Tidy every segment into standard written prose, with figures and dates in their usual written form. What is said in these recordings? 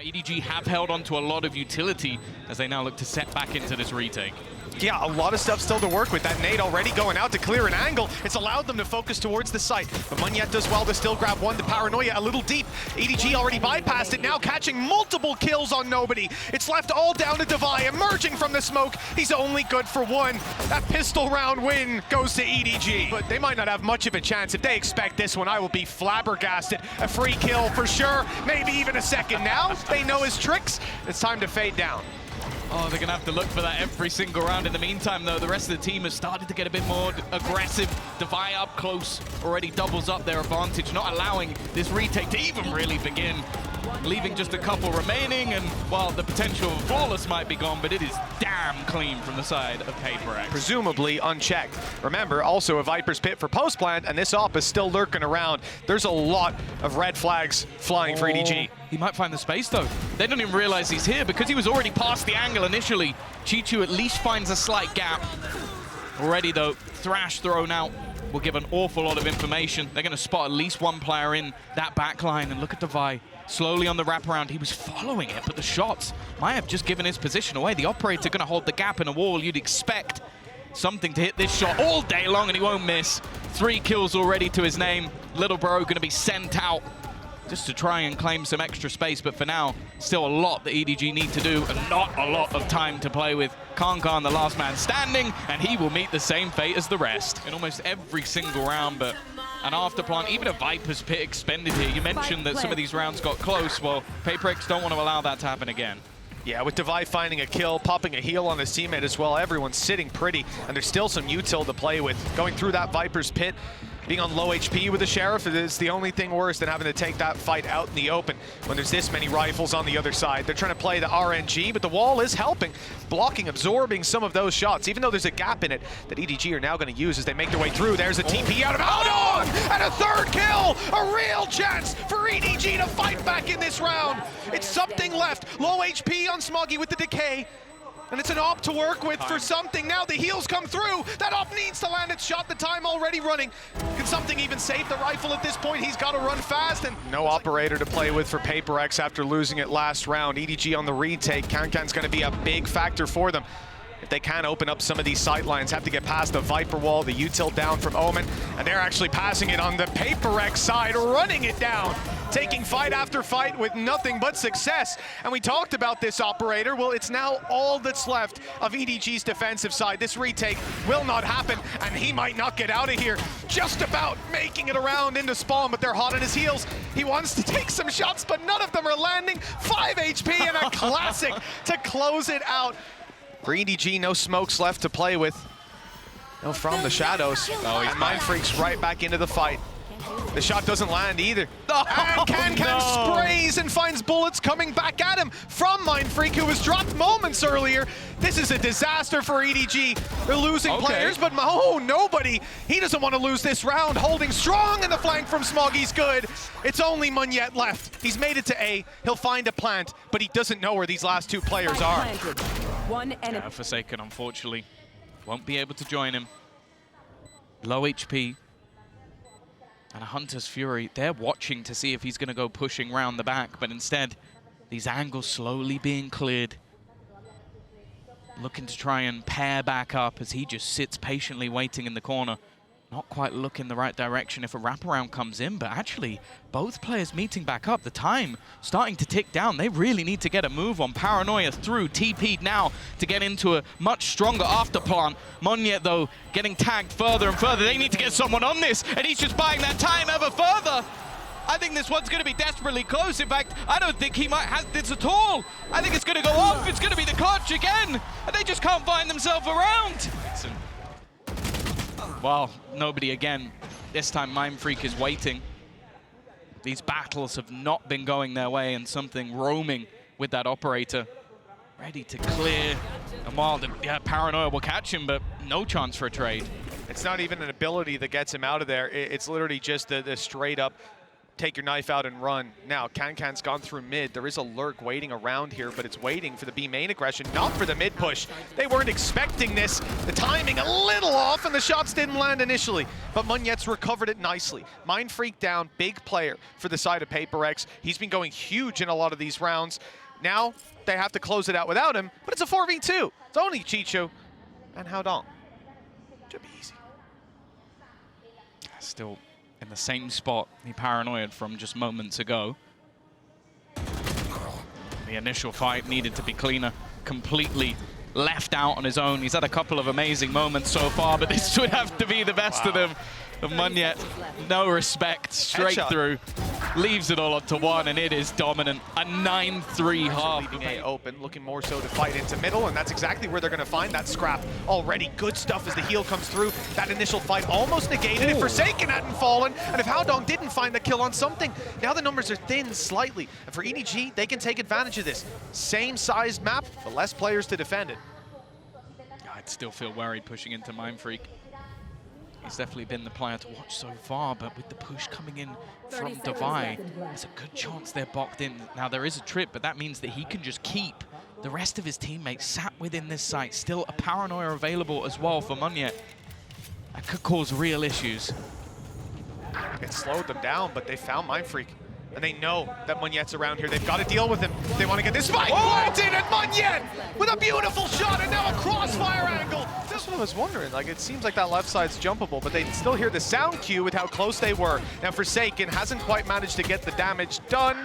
EDG have held on to a lot of utility as they now look to set back into this retake. Yeah, a lot of stuff still to work with. That nade already going out to clear an angle. It's allowed them to focus towards the site. But Monyet does well to still grab one to Paranoia a little deep. EDG already bypassed it, now catching multiple kills on nobody. It's left all down to Devi, emerging from the smoke. He's only good for one. That pistol round win goes to EDG. But they might not have much of a chance. If they expect this one, I will be flabbergasted. A free kill for sure, maybe even a second now. They know his tricks. It's time to fade down. Oh, they're going to have to look for that every single round. In the meantime, though, the rest of the team has started to get a bit more aggressive. Devi up close already doubles up their advantage, not allowing this retake to even really begin. Leaving just a couple remaining, and, well, the potential of flawless might be gone, but it is damn clean from the side of PaperRex. Presumably unchecked. Remember, also a Viper's Pit for post-plant, and this op is still lurking around. There's a lot of red flags flying for EDG. He might find the space, though. They don't even realize he's here because he was already past the angle initially. CHICHOO at least finds a slight gap. Already, though, Thrash thrown out will give an awful lot of information. They're going to spot at least one player in that back line, and look at Devi. Slowly on the wraparound, he was following it, but the shots might have just given his position away. The operator going to hold the gap in a wall. You'd expect something to hit this shot all day long, and he won't miss. 3 kills already to his name. Little bro going to be sent out just to try and claim some extra space, but for now, still a lot that EDG need to do, and not a lot of time to play with. Kankan, the last man standing, and he will meet the same fate as the rest in almost every single round, but an afterplant, even a Viper's Pit expended here. You mentioned that some of these rounds got close. Well, PaperRex don't want to allow that to happen again. Yeah, with Devi finding a kill, popping a heal on his teammate as well, everyone's sitting pretty, and there's still some util to play with. Going through that Viper's Pit, being on low HP with the Sheriff is the only thing worse than having to take that fight out in the open when there's this many rifles on the other side. They're trying to play the RNG, but the wall is helping, blocking, absorbing some of those shots, even though there's a gap in it that EDG are now going to use as they make their way through. There's a TP out of Haodong, and a third kill! A real chance for EDG to fight back in this round. It's something left. Low HP on Smoggy with the decay. And it's an op to work with for something. Now the heals come through. That op needs to land its shot. The time already running. Can something even save the rifle at this point? He's got to run fast. And no operator to play with for PaperRex after losing it last round. EDG on the retake. Kankan's going to be a big factor for them. If they can open up some of these sightlines, have to get past the Viper wall, the util down from Omen, and they're actually passing it on the PaperRex side, running it down, taking fight after fight with nothing but success. And we talked about this operator. Well, it's now all that's left of EDG's defensive side. This retake will not happen, and he might not get out of here. Just about making it around into spawn, but they're hot on his heels. He wants to take some shots, but none of them are landing. 5 HP and a classic to close it out. For EDG, no smokes left to play with. No, from the shadows. Oh, and mindfreak's right back into the fight. The shot doesn't land either. And Kankan sprays and finds bullets coming back at him from mindfreak, who was dropped moments earlier. This is a disaster for EDG. They're losing players, but nobody. He doesn't want to lose this round. Holding strong, and the flank from Smoggy's good. It's only Monyet left. He's made it to A. He'll find a plant, but he doesn't know where these last 2 players are. One enemy. Forsaken, unfortunately, won't be able to join him. Low HP. And a Hunter's Fury, they're watching to see if he's going to go pushing round the back, but instead, these angles slowly being cleared. Looking to try and pair back up as he just sits patiently waiting in the corner. Not quite looking the right direction if a wraparound comes in, but actually, both players meeting back up. The time starting to tick down. They really need to get a move on. Paranoia through, TP'd now to get into a much stronger afterplant. Monyet, though, getting tagged further and further. They need to get someone on this, and he's just buying that time ever further. I think this one's going to be desperately close. In fact, I don't think he might have this at all. I think it's going to go off. It's going to be the clutch again, and they just can't find themselves around. Well, nobody again. This time mindfreak is waiting. These battles have not been going their way, and something roaming with that operator. Ready to clear. And while Paranoia will catch him, but no chance for a trade. It's not even an ability that gets him out of there. It's literally just the straight up take your knife out and run. Now, Kankan's gone through mid. There is a lurk waiting around here, but it's waiting for the B main aggression, not for the mid push. They weren't expecting this. The timing a little off, and the shots didn't land initially, but Monyet's recovered it nicely. Mindfreak down, big player for the side of PaperRex. He's been going huge in a lot of these rounds. Now, they have to close it out without him, but it's a 4v2. It's only CHICHOO and Haodong. Should be easy. Still in the same spot he paranoid from just moments ago. The initial fight needed to be cleaner. Completely left out on his own. He's had a couple of amazing moments so far, but this would have to be the best of them. Monyet, no respect, straight through. Leaves it all up to one, and it is dominant. A 9-3 half. Leaving A open, looking more so to fight into middle, and that's exactly where they're going to find that scrap already. Good stuff as the heal comes through. That initial fight almost negated if Forsaken hadn't fallen, and if Haodong didn't find the kill on something. Now the numbers are thin slightly, and for EDG, they can take advantage of this. Same sized map, but less players to defend it. I'd still feel worried pushing into Mindfreak. He's definitely been the player to watch so far, but with the push coming in from Devi, there's a good chance they're boxed in. Now, there is a trip, but that means that he can just keep the rest of his teammates sat within this site. Still a paranoia available as well for Monyet. That could cause real issues. It slowed them down, but they found Mindfreak. And they know that Monyet's around here. They've got to deal with him. They want to get this fight planted, and Monyet with a beautiful shot, and now a crossfire angle. That's what I was wondering. Like, it seems like that left side's jumpable, but they still hear the sound cue with how close they were. Now, Forsaken hasn't quite managed to get the damage done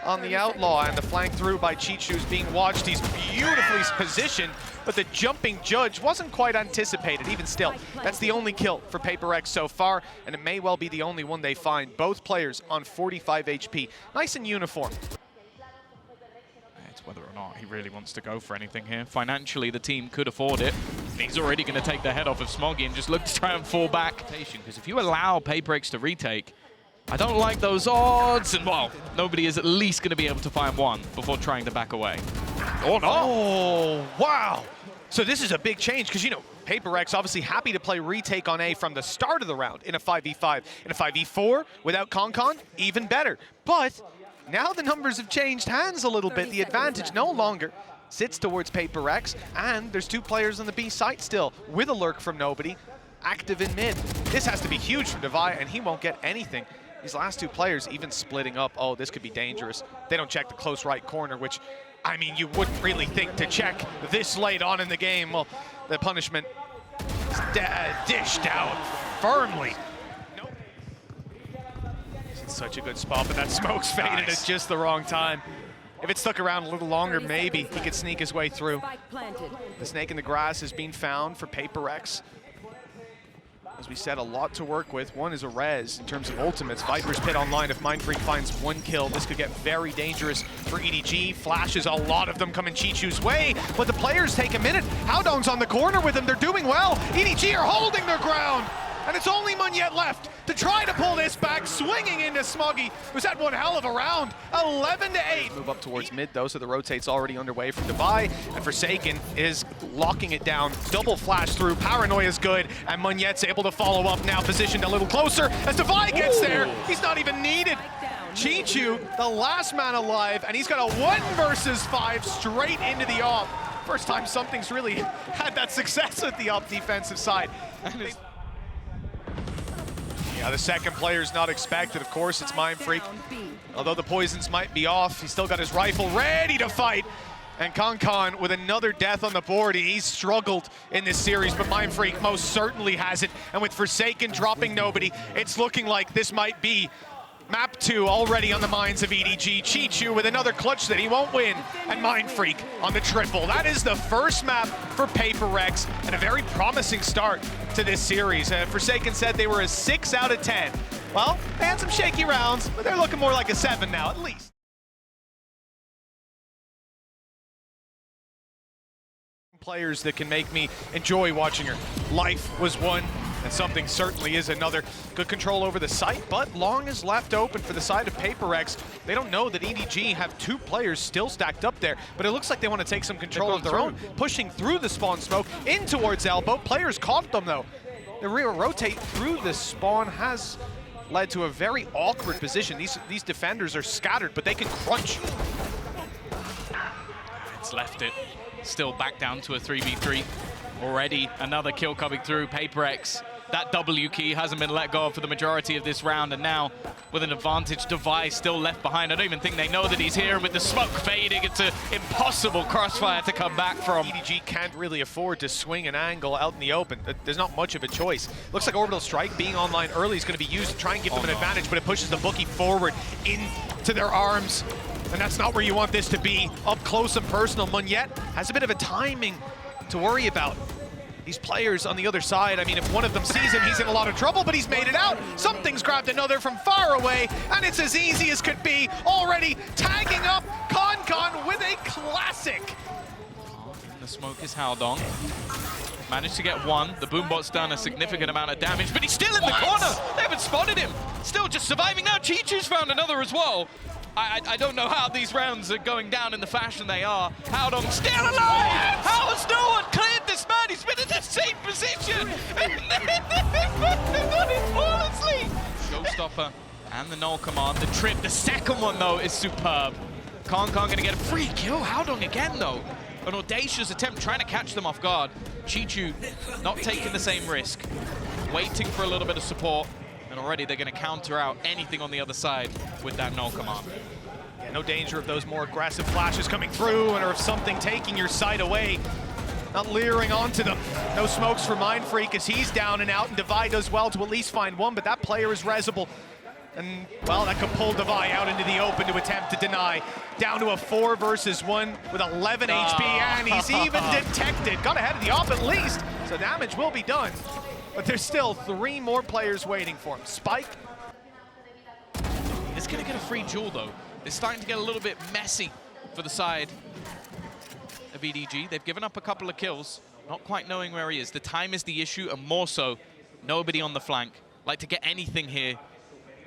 on the Outlaw, and the flank through by CHICHOO's being watched. He's beautifully positioned, but the jumping judge wasn't quite anticipated. Even still, that's the only kill for PaperRex so far, and it may well be the only one they find. Both players on 45 HP. Nice and uniform. It's whether or not he really wants to go for anything here. Financially, the team could afford it. He's already going to take the head off of Smoggy and just look to try and fall back. Because if you allow PaperRex to retake, I don't like those odds, and well, nobody is at least going to be able to find one before trying to back away. Oh, no. Oh, wow. So this is a big change, because, you know, PaperRex obviously happy to play retake on A from the start of the round in a 5v5. In a 5v4, without Concon, even better. But now the numbers have changed hands a little bit. The advantage no longer sits towards PaperRex, and there's two players on the B site still, with a lurk from nobody, active in mid. This has to be huge for Devi, and he won't get anything. These last two players even splitting up. Oh, this could be dangerous. They don't check the close right corner, which, I mean, you wouldn't really think to check this late on in the game. Well, the punishment is dished out firmly. Nope. He's in such a good spot, but that smoke's faded at just the wrong time. If it stuck around a little longer, maybe he could sneak his way through. The snake in the grass has been found for PaperRex. As we said, a lot to work with. One is a res in terms of ultimates. Viper's Pit online. If Mindfreak finds one kill, this could get very dangerous for EDG. Flashes, a lot of them coming CHICHOO's way, but the players take a minute. Haodong's on the corner with them. They're doing well. EDG are holding their ground, and it's only Monyet left to try to pull this back, swinging into Smoggy, who's had one hell of a round. 11-8. Move up towards mid, though, so the rotate's already underway for Devi, and Forsaken is locking it down. Double flash through, Paranoia's good, and Monyet's able to follow up now, positioned a little closer as Devi gets there. He's not even needed. CHICHOO, the last man alive, and he's got a 1 versus 5 straight into the op. First time something's really had that success with the op defensive side. Yeah, the second player's not expected. Of course, it's Mindfreak. Although the poisons might be off, he's still got his rifle ready to fight. And Concon with another death on the board. He's struggled in this series, but Mindfreak most certainly has it. And with Forsaken dropping nobody, it's looking like this might be Map 2 already on the minds of EDG. CHICHOO with another clutch that he won't win, and Mindfreak on the triple. That is the first map for PaperRex, and a very promising start to this series. Forsaken said they were a 6 out of 10. Well, they had some shaky rounds, but they're looking more like a 7 now, at least. Players that can make me enjoy watching her. Life was one, and something certainly is another. Good control over the site, but long is left open for the side of PaperRex. They don't know that EDG have 2 players still stacked up there, but it looks like they want to take some control of their own, pushing through the spawn smoke in towards Elbow. Players caught them though. The rear rotate through the spawn has led to a very awkward position. These defenders are scattered, but they can crunch. It's left it. Still back down to a 3v3. Already another kill coming through. PaperRex, that W key hasn't been let go of for the majority of this round, and now with an advantage, device still left behind. I don't even think they know that he's here, and with the smoke fading, it's an impossible crossfire to come back from. EDG can't really afford to swing an angle out in the open. There's not much of a choice. Looks like Orbital Strike being online early is going to be used to try and give them an advantage, but it pushes the bookie forward into their arms, and that's not where you want this to be. Up close and personal. Monyet has a bit of a timing to worry about. These players on the other side, I mean, if one of them sees him, he's in a lot of trouble, but he's made it out. Something's grabbed another from far away, and it's as easy as could be. Already tagging up CHICHOO with a classic. In the smoke is Haodong. Managed to get one. The Boombot's done a significant amount of damage, but he's still in the corner. They haven't spotted him. Still just surviving now. CHICHOO's found another as well. I don't know how these rounds are going down in the fashion they are. Haodong still alive! How has no one cleared this man? He's been in the same position! And they've done it flawlessly! Showstopper and the null command. The trip, the second one though, is superb. CHICHOO gonna get a free kill. Haodong again though. An audacious attempt trying to catch them off guard. CHICHOO not taking the same risk. Waiting for a little bit of support. And already they're going to counter out anything on the other side with that null command. Yeah, no danger of those more aggressive flashes coming through, or of something taking your sight away. Not leering onto them. No smokes for mindfreak as he's down and out, and Devi does well to at least find one, but that player is resable. And, well, that could pull Devi out into the open to attempt to deny. Down to a 4 versus 1 with 11 HP, and he's even detected. Got ahead of the off at least, so damage will be done. But there's still 3 more players waiting for him. Spike. He's going to get a free duel, though. It's starting to get a little bit messy for the side of EDG. They've given up a couple of kills, not quite knowing where he is. The time is the issue, and more so, nobody on the flank. Like, to get anything here,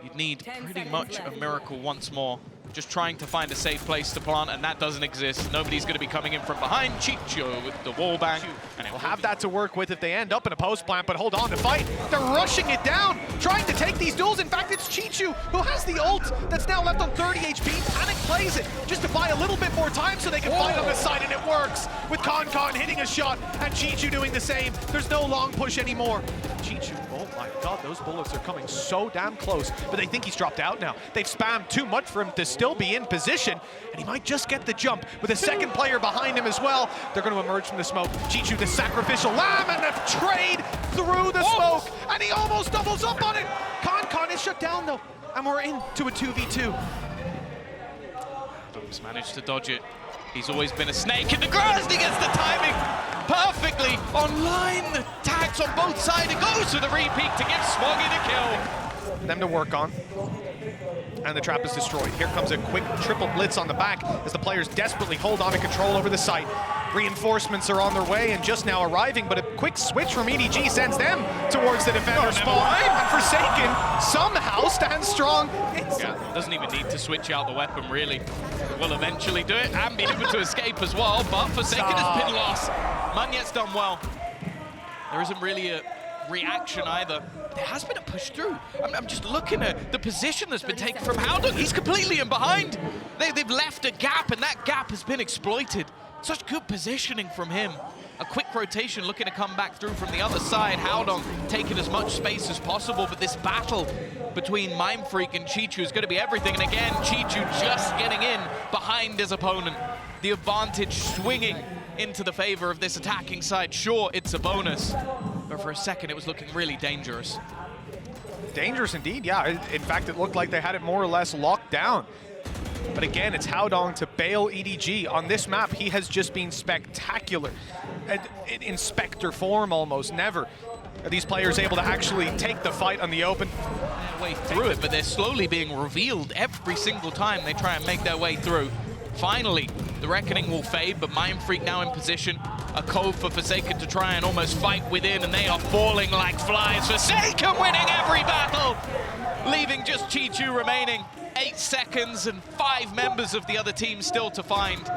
you'd need pretty much a miracle once more. Just trying to find a safe place to plant, and that doesn't exist. Nobody's going to be coming in from behind. CHICHOO with the wall bang. And we'll have that to work with if they end up in a post plant, but hold on to fight. They're rushing it down, trying to take these duels. In fact, it's CHICHOO who has the ult that's now left on 30 HP. Panic plays it just to buy a little bit more time so they can fight on the side, and it works. With CHICHOO hitting a shot and CHICHOO doing the same. There's no long push anymore. CHICHOO, oh my god, those bullets are coming so damn close, but they think he's dropped out now. They've spammed too much for him to still be in position, and he might just get the jump with a second player behind him as well. They're going to emerge from the smoke. CHICHOO, the sacrificial lamb, and a trade through the smoke, and he almost doubles up on it. CHICHOO is shut down though, and we're into a 2v2. He's managed to dodge it. He's always been a snake in the grass, and he gets the timing perfectly online. The tags on both sides. It goes to the repeat to give Smoggy the kill. Them to work on. And the trap is destroyed. Here comes a quick triple blitz on the back as the players desperately hold on to control over the site. Reinforcements are on their way and just now arriving, but a quick switch from EDG sends them towards the defender spawn. And Forsaken somehow stands strong. Doesn't even need to switch out the weapon, really. Will eventually do it and be able to escape as well, but Forsaken has been lost. Monyet's done well. There isn't really a reaction either. There has been a push through. I'm just looking at the position that's been taken from Haodong. He's completely in behind. They've left a gap, and that gap has been exploited. Such good positioning from him. A quick rotation looking to come back through from the other side. Haodong taking as much space as possible, but this battle between mindfreak and CHICHOO is going to be everything. And again, CHICHOO just getting in behind his opponent. The advantage swinging into the favor of this attacking side. Sure, it's a bonus, but for a second it was looking really dangerous. Dangerous indeed, yeah. In fact, it looked like they had it more or less locked down. But again, it's Haodong to bail EDG. On this map, he has just been spectacular. In Spectre form almost. Never are these players able to actually take the fight on the open. Way through it, but they're slowly being revealed every single time they try and make their way through. Finally, the reckoning will fade, but mindfreak now in position. A cove for Forsaken to try and almost fight within, and they are falling like flies. Forsaken winning every battle, leaving just CHICHOO remaining. 8 seconds and 5 members of the other team still to find.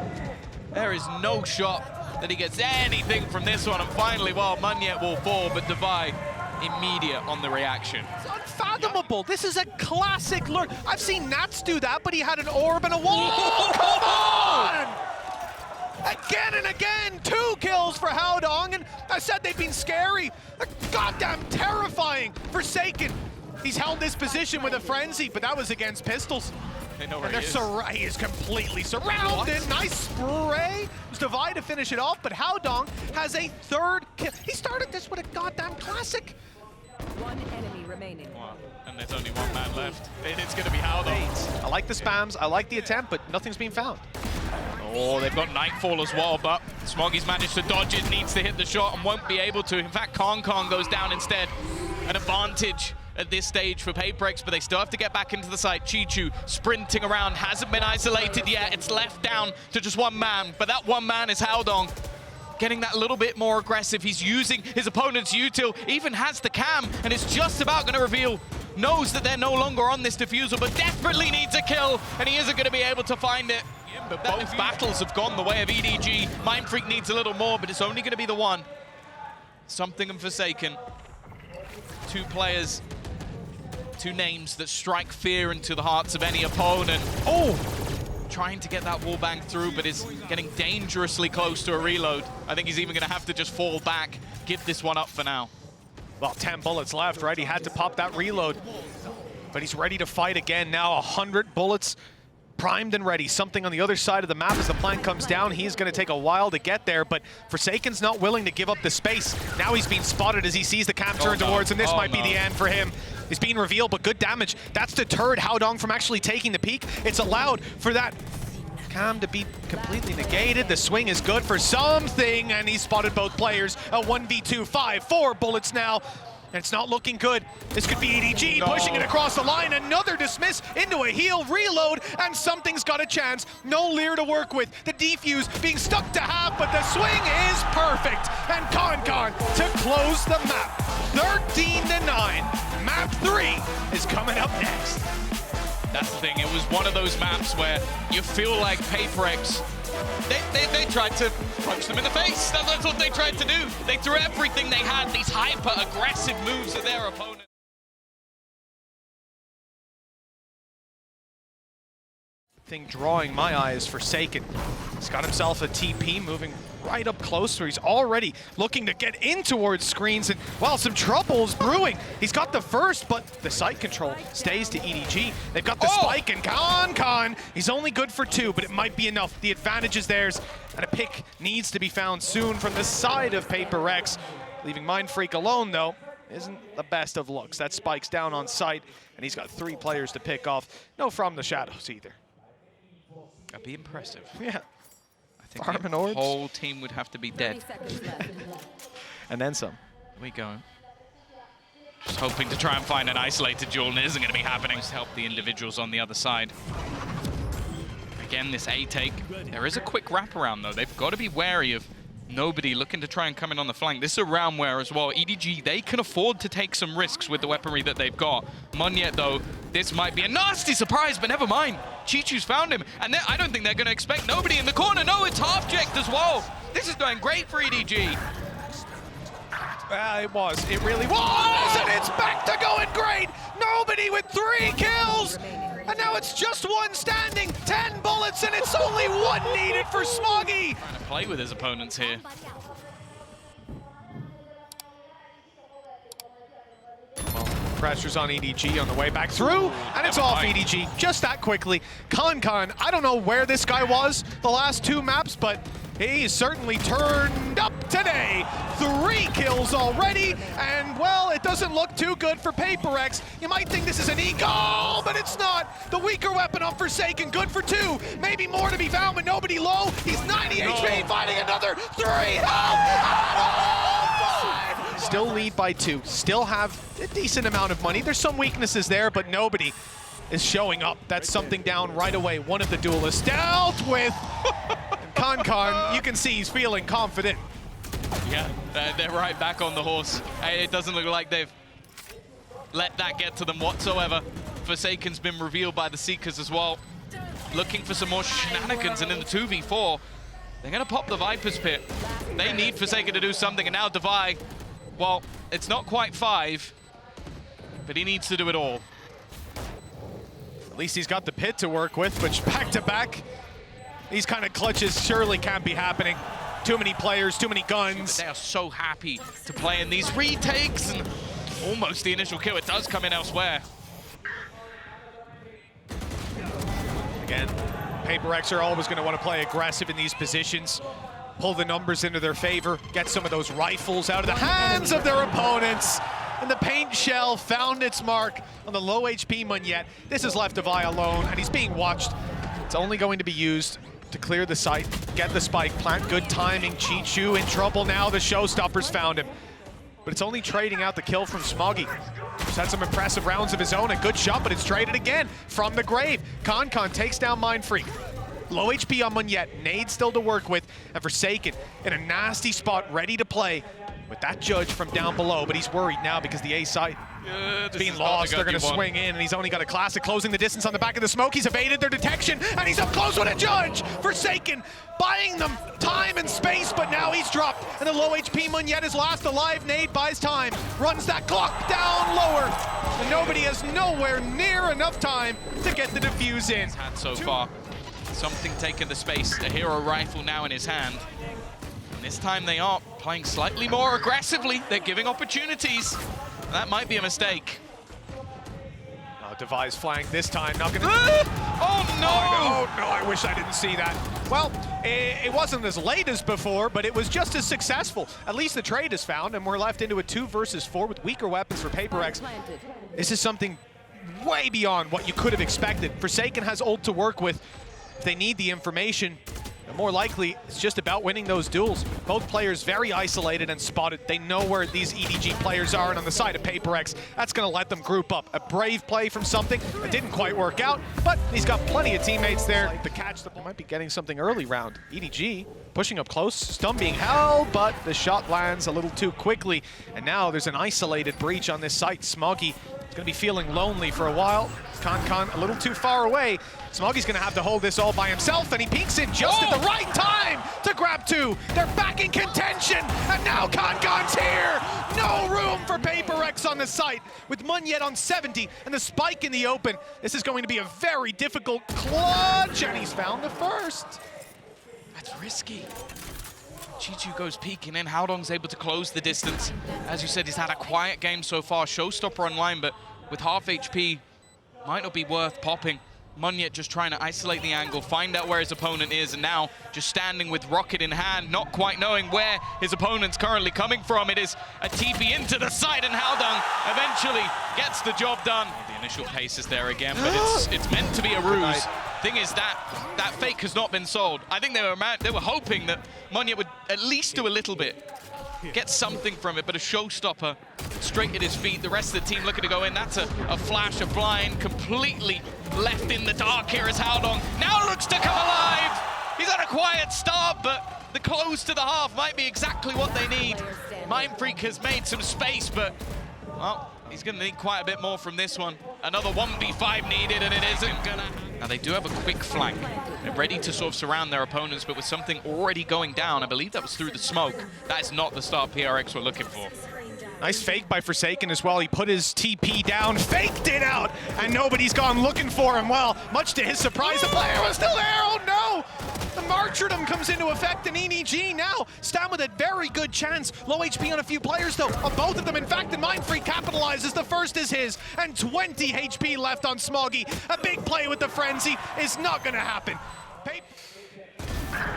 There is no shot that he gets anything from this one, and finally, well, Monyet will fall, but Devi immediate on the reaction. unfathomable. This is a classic lure. I've seen Nats do that, but he had an orb and a wall. Oh, come on! Again and again, 2 kills for Haodong, and I said they've been scary. They're goddamn terrifying. Forsaken, he's held this position with a frenzy, but that was against pistols. They know And where he is completely surrounded. What? Nice spray. It was Divide to finish it off, but Haodong has a 3rd kill. He started this with a goddamn classic. 1 enemy remaining. Wow. And there's only 1 man left. It's going to be Haodong. I like the spams, I like the attempt, but nothing's been found. Oh, they've got Nightfall as well, but Smoggy's managed to dodge it, needs to hit the shot and won't be able to. In fact, Kong goes down instead. An advantage at this stage for PaperRex, but they still have to get back into the site. CHICHOO sprinting around, hasn't been isolated yet. It's left down to just 1 man, but that 1 man is Haodong. Getting that little bit more aggressive. He's using his opponent's util, even has the cam, and it's just about going to reveal. Knows that they're no longer on this diffusal, but desperately needs a kill, and he isn't going to be able to find it. Yeah, but both battles have gone the way of EDG. Mindfreak needs a little more, but it's only going to be the 1. Something and Forsaken. 2 players, 2 names that strike fear into the hearts of any opponent. Oh! Trying to get that wall bang through, but is getting dangerously close to a reload. I think he's even going to have to just fall back, give this one up for now. Well, 10 bullets left, right? He had to pop that reload, but he's ready to fight again now. 100 bullets primed and ready. Something on the other side of the map as the plank comes down. He's going to take a while to get there, but Forsaken's not willing to give up the space. Now he's being spotted as he sees the cam turn towards him. This might be the end for him. He's being revealed, but good damage. That's deterred Haodong from actually taking the peak. It's allowed for that cam to be completely negated. The swing is good for something, and he's spotted both players. A 1v2, 4 bullets now. And it's not looking good. This could be EDG pushing it across the line. Another dismiss into a heal, reload, and something's got a chance. No Lear to work with. The defuse being stuck to half, but the swing is perfect. And Con to close the map. 13-9. Map 3 is coming up next. That's the thing. It was one of those maps where you feel like PaperRex, they tried to punch them in the face. That's what they tried to do. They threw everything they had, these hyper-aggressive moves at their opponent. Thing drawing my eye is Forsaken. He's got himself a TP moving right up close where he's already looking to get in towards screens, and well, some trouble's brewing. He's got the first, but the site control stays to EDG. They've got the spike, and Con, he's only good for 2, but it might be enough. The advantage is theirs, and a pick needs to be found soon from the side of PaperRex. Leaving Mindfreak alone, though, isn't the best of looks. That spike's down on site, and he's got 3 players to pick off. No from the shadows either. That'd be impressive. Yeah. I think the whole team would have to be dead. And then some. Here we go. Just hoping to try and find an isolated duel, and it isn't going to be happening. Just help the individuals on the other side. Again, this A take. There is a quick wraparound, though. They've got to be wary of nobody looking to try and come in on the flank. This is a round where, as well, EDG, they can afford to take some risks with the weaponry that they've got. Monyet, though, this might be a nasty surprise, but never mind. CHICHOO's found him, and I don't think they're going to expect nobody in the corner. No, it's half-checked as well. This is doing great for EDG. It really was, and it's back to going great. Nobody with 3 kills, and now it's just 1 standing. 10 bullets, and it's only 1 needed for Smoggy. Trying to play with his opponents here. Well, pressure's on EDG on the way back through, and it's off EDG just that quickly. Con, I don't know where this guy was the last 2 maps, but he's certainly turned up today. 3 kills already, and well, it doesn't look too good for PaperRex. You might think this is an eagle, but it's not. The weaker weapon on Forsaken, good for 2. Maybe more to be found, but nobody low. He's 90 HP, fighting another 3. Still lead by 2. Still have a decent amount of money. There's some weaknesses there, but nobody is showing up. That's something down right away. One of the duelists dealt with. Con, you can see he's feeling confident. Yeah, they're right back on the horse. It doesn't look like they've let that get to them whatsoever. Forsaken's been revealed by the Seekers as well. Looking for some more shenanigans, and in the 2v4, they're going to pop the Viper's Pit. They need Forsaken to do something, and now Divide, well, it's not quite 5, but he needs to do it all. At least he's got the pit to work with, which back-to-back, these kind of clutches surely can't be happening. Too many players, too many guns. They are so happy to play in these retakes, and almost the initial kill. It does come in elsewhere. Again, PaperRex are always going to want to play aggressive in these positions, pull the numbers into their favor, get some of those rifles out of the hands of their opponents. And the paint shell found its mark on the low HP Monyet. This has left Devi alone, and he's being watched. It's only going to be used to clear the site, get the spike plant. Good timing. CHICHOO in trouble now. The showstoppers found him. But it's only trading out the kill from Smoggy. He's had some impressive rounds of his own. A good shot, but it's traded again from the grave. Concon takes down mindfreak. Low HP on Monyet. Nade still to work with. And Forsaken in a nasty spot, ready to play with that judge from down below. But he's worried now because the A site is being lost. They're going to swing in, and he's only got a classic closing the distance on the back of the smoke. He's evaded their detection, and he's up close with a judge. Forsaken buying them time and space, but now he's dropped. And the low HP Monyet is last alive. Nade buys time, runs that clock down lower, and nobody has nowhere near enough time to get the defuse in. Had so far. Something taking the space. A hero rifle now in his hand. And this time they are playing slightly more aggressively. They're giving opportunities. That might be a mistake. Oh, Devi's flanked this time. Not gonna. Oh no! Oh no! I wish I didn't see that. Well, it wasn't as late as before, but it was just as successful. At least the trade is found, and we're left into a 2 versus 4 with weaker weapons for PaperRex. This is something way beyond what you could have expected. Forsaken has ult to work with. If they need the information, more likely, it's just about winning those duels. Both players very isolated and spotted. They know where these EDG players are, and on the side of PaperRex, that's going to let them group up. A brave play from something that didn't quite work out, but he's got plenty of teammates there to catch the ball. Might be getting something early round. EDG pushing up close, stun being held, but the shot lands a little too quickly, and now there's an isolated breach on this site. Smoggy is going to be feeling lonely for a while. Concon a little too far away. Smoggy's going to have to hold this all by himself, and he peeks in just at the right time to grab 2. They're back in contention, and now Concon's here. No room for PaperRex on the site. With Monyet on 70 and the spike in the open, this is going to be a very difficult clutch, and he's found the first. That's risky. CHICHOO goes peeking in. Haodong's able to close the distance. As you said, he's had a quiet game so far. Showstopper online, but with half HP, might not be worth popping. Monyet just trying to isolate the angle, find out where his opponent is, and now just standing with rocket in hand, not quite knowing where his opponent's currently coming from. It is a TP into the side, and Haodong eventually gets the job done. The initial pace is there again, but it's meant to be a ruse. Thing is that fake has not been sold. I think they were hoping that Monyet would at least do a little bit, get something from it, but a showstopper straight at his feet. The rest of the team looking to go in. That's a flash, a blind, completely left in the dark here as Haodong now looks to come alive. He's had a quiet start, but the close to the half might be exactly what they need. mindfreak has made some space, but, well, he's going to need quite a bit more from this one. Another 1v5 needed, and it isn't gonna. Now they do have a quick flank. They're ready to sort of surround their opponents, but with something already going down, I believe that was through the smoke. That is not the start PRX were looking for. Nice fake by Forsaken as well. He put his TP down, faked it out, and nobody's gone looking for him. Well, much to his surprise, the player was still there. Oh no! The martyrdom comes into effect, and EDG now stand with a very good chance. Low HP on a few players though, of both of them. In fact, and mindfreak capitalizes. The first is his, and 20 HP left on Smoggy. A big play with the frenzy is not gonna happen.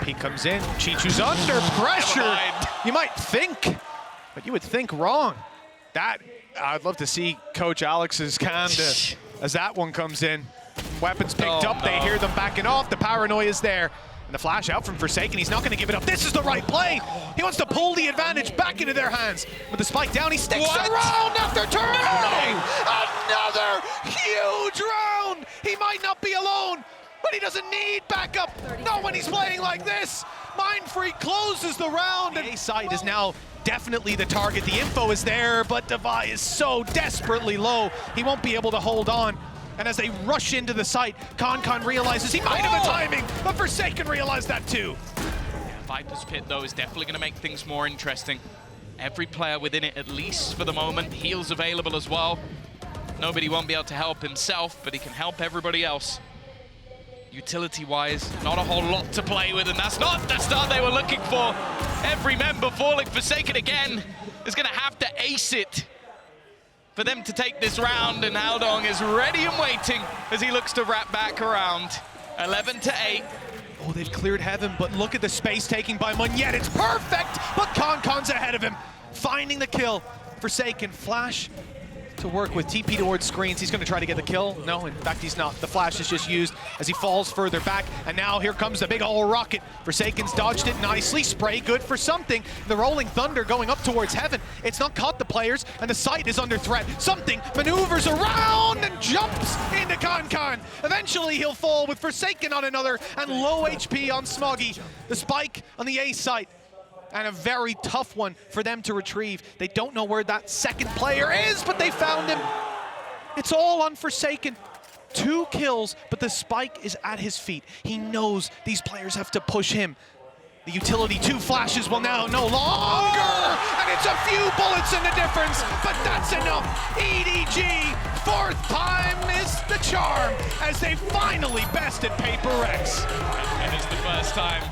He comes in, CHICHOO's under pressure. You might think, but you would think wrong. That, I'd love to see Coach Alex's cam as that one comes in. Weapons picked up, they hear them backing off, the paranoia is there. And the flash out from Forsaken, he's not going to give it up. This is the right play. He wants to pull the advantage back into their hands. With the spike down, he sticks around after turning. Another huge round. He might not be alone, but he doesn't need backup. Not when he's playing like this. mindfreak closes the round, and A-side is now definitely the target. The info is there, but Devi is so desperately low, he won't be able to hold on. And as they rush into the site, Concon realizes he might have the timing, but Forsaken realized that too. Yeah, Viper's Pit, though, is definitely going to make things more interesting. Every player within it, at least for the moment. Heals available as well. Nobody won't be able to help himself, but he can help everybody else. Utility-wise, not a whole lot to play with, and that's not the start they were looking for. Every member falling. Forsaken again is going to have to ace it for them to take this round, and Haodong is ready and waiting as he looks to wrap back around. 11-8. Oh, they've cleared heaven, but look at the space taking by Monyet. It's perfect, but Concon's ahead of him, finding the kill. Forsaken, flash to work with, TP towards screens. He's going to try to get the kill. No, in fact, he's not. The flash is just used as he falls further back, and now here comes the big ol' rocket. Forsaken's dodged it nicely. Spray good for something. The rolling thunder going up towards heaven. It's not caught the players, and the site is under threat. Something maneuvers around and jumps into Concon. Eventually, he'll fall with Forsaken on another and low HP on Smoggy. The spike on the A site, and a very tough one for them to retrieve. They don't know where that second player is, but they found him. It's all on Forsaken. 2 kills, but the spike is at his feet. He knows these players have to push him. The utility 2 flashes will now no longer, and it's a few bullets in the difference, but that's enough. EDG, 4th time is the charm, as they finally bested PaperRex. And it's the first time